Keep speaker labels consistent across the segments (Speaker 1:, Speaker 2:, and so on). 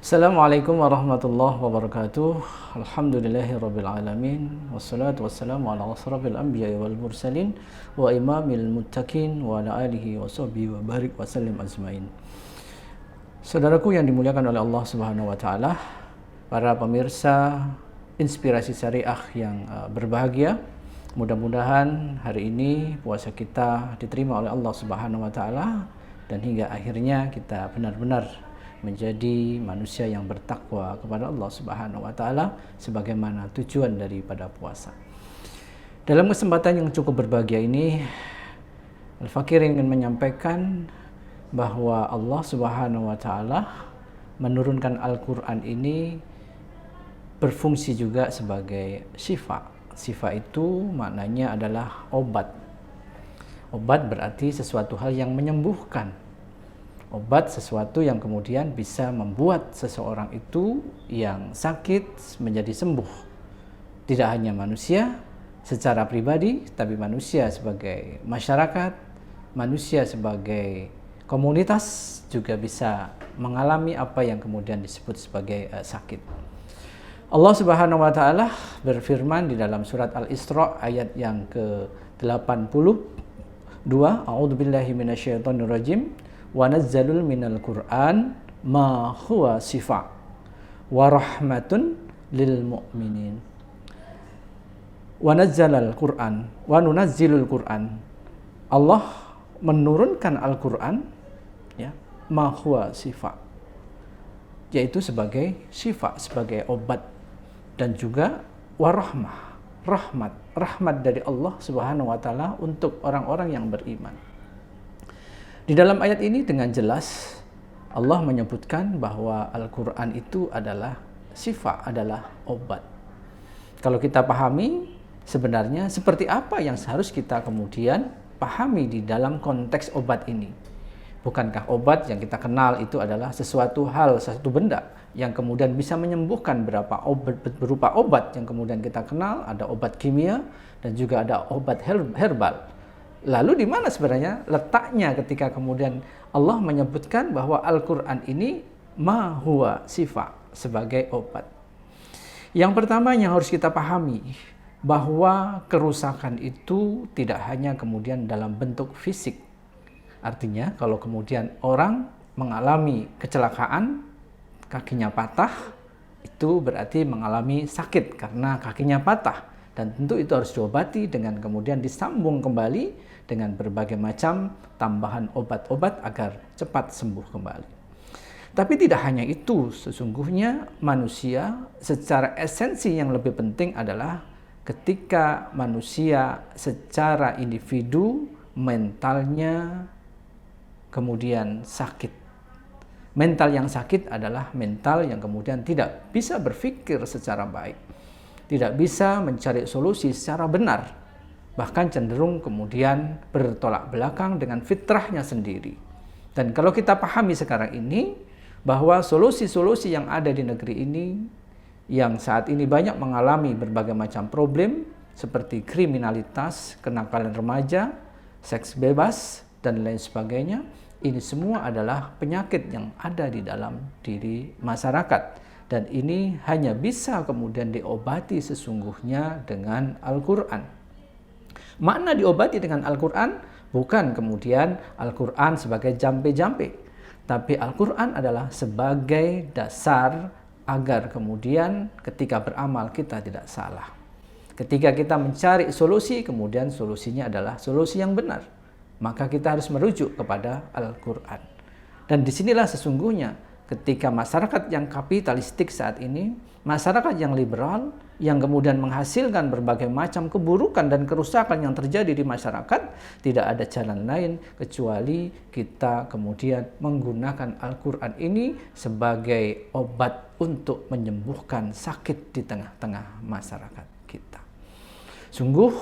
Speaker 1: Assalamualaikum warahmatullahi wabarakatuh. Alhamdulillahirabbil alamin wassalatu wassalamu ala asrofil anbiya'i wal mursalin wa imamil muttaqin wa ala alihi wa sahbihi wa barik wa sallim ajmain. Saudaraku yang dimuliakan oleh Allah Subhanahu wa taala, para pemirsa Inspirasi Syariah yang berbahagia, mudah-mudahan hari ini puasa kita diterima oleh Allah Subhanahu wa taala dan hingga akhirnya kita benar-benar menjadi manusia yang bertakwa kepada Allah Subhanahu wa taala sebagaimana tujuan daripada puasa. Dalam kesempatan yang cukup berbahagia ini, Al-Fakir ingin menyampaikan bahwa Allah Subhanahu wa taala menurunkan Al-Qur'an ini berfungsi juga sebagai syifa. Syifa itu maknanya adalah obat. Obat berarti sesuatu hal yang menyembuhkan. Obat sesuatu yang kemudian bisa membuat seseorang itu yang sakit menjadi sembuh. Tidak hanya manusia secara pribadi, tapi manusia sebagai masyarakat, manusia sebagai komunitas juga bisa mengalami apa yang kemudian disebut sebagai sakit. Allah Subhanahu wa taala berfirman di dalam surat Al-Isra ayat yang ke-82, A'udzubillahi minasyaitonirrajim. Wa nazzalul minal Qur'an ma huwa shifa wa rahmatun lil mu'minin. Wa nazzalal Qur'an wa nunazzilul Qur'an. Allah menurunkan Al-Qur'an ya, ma huwa shifa, yaitu sebagai syifa, sebagai obat, dan juga warahmah, rahmat dari Allah Subhanahu wa taala untuk orang-orang yang beriman. Di dalam ayat ini dengan jelas Allah menyebutkan bahwa Al-Qur'an itu adalah syifa, adalah obat. Kalau kita pahami sebenarnya seperti apa yang harus kita kemudian pahami di dalam konteks obat ini. Bukankah obat yang kita kenal itu adalah sesuatu hal, satu benda yang kemudian bisa menyembuhkan berupa obat yang kemudian kita kenal, ada obat kimia dan juga ada obat herbal. Lalu di mana sebenarnya letaknya ketika kemudian Allah menyebutkan bahwa Al-Qur'an ini ma huwa shifa, sebagai obat? Yang pertama yang harus kita pahami bahwa kerusakan itu tidak hanya kemudian dalam bentuk fisik. Artinya kalau kemudian orang mengalami kecelakaan, kakinya patah, itu berarti mengalami sakit karena kakinya patah. Dan tentu itu harus diobati dengan kemudian disambung kembali dengan berbagai macam tambahan obat-obat agar cepat sembuh kembali. Tapi tidak hanya itu, sesungguhnya manusia secara esensi yang lebih penting adalah ketika manusia secara individu mentalnya kemudian sakit. Mental yang sakit adalah mental yang kemudian tidak bisa berpikir secara baik, tidak bisa mencari solusi secara benar, bahkan cenderung kemudian bertolak belakang dengan fitrahnya sendiri. Dan kalau kita pahami sekarang ini bahwa solusi-solusi yang ada di negeri ini yang saat ini banyak mengalami berbagai macam problem seperti kriminalitas, kenakalan remaja, seks bebas, dan lain sebagainya, ini semua adalah penyakit yang ada di dalam diri masyarakat. Dan ini hanya bisa kemudian diobati sesungguhnya dengan Al-Qur'an. Makna diobati dengan Al-Qur'an bukan kemudian Al-Qur'an sebagai jampe-jampe, tapi Al-Qur'an adalah sebagai dasar agar kemudian ketika beramal kita tidak salah. Ketika kita mencari solusi, kemudian solusinya adalah solusi yang benar, maka kita harus merujuk kepada Al-Qur'an. Dan disinilah sesungguhnya ketika masyarakat yang kapitalistik saat ini, masyarakat yang liberal, yang kemudian menghasilkan berbagai macam keburukan dan kerusakan yang terjadi di masyarakat, tidak ada jalan lain kecuali kita kemudian menggunakan Al-Qur'an ini sebagai obat untuk menyembuhkan sakit di tengah-tengah masyarakat kita. Sungguh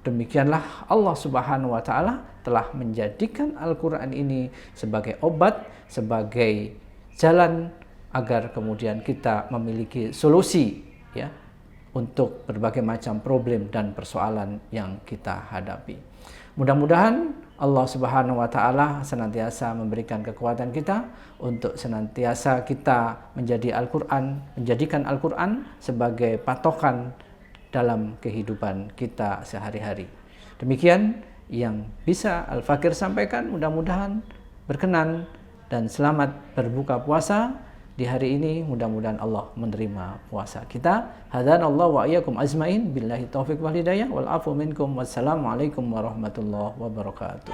Speaker 1: demikianlah Allah Subhanahu wa taala telah menjadikan Al-Qur'an ini sebagai obat, sebagai jalan agar kemudian kita memiliki solusi ya untuk berbagai macam problem dan persoalan yang kita hadapi. Mudah-mudahan Allah Subhanahu wa taala senantiasa memberikan kekuatan kita untuk senantiasa kita menjadikan Al-Qur'an sebagai patokan dalam kehidupan kita sehari-hari. Demikian yang bisa Al-Fakir sampaikan, mudah-mudahan berkenan dan selamat berbuka puasa di hari ini. Mudah-mudahan Allah menerima puasa kita. Hadanallahu wa iyyakum ajmain, billahi taufiq wal hidayah, wal afu minkum, wassalamualaikum warahmatullahi wabarakatuh.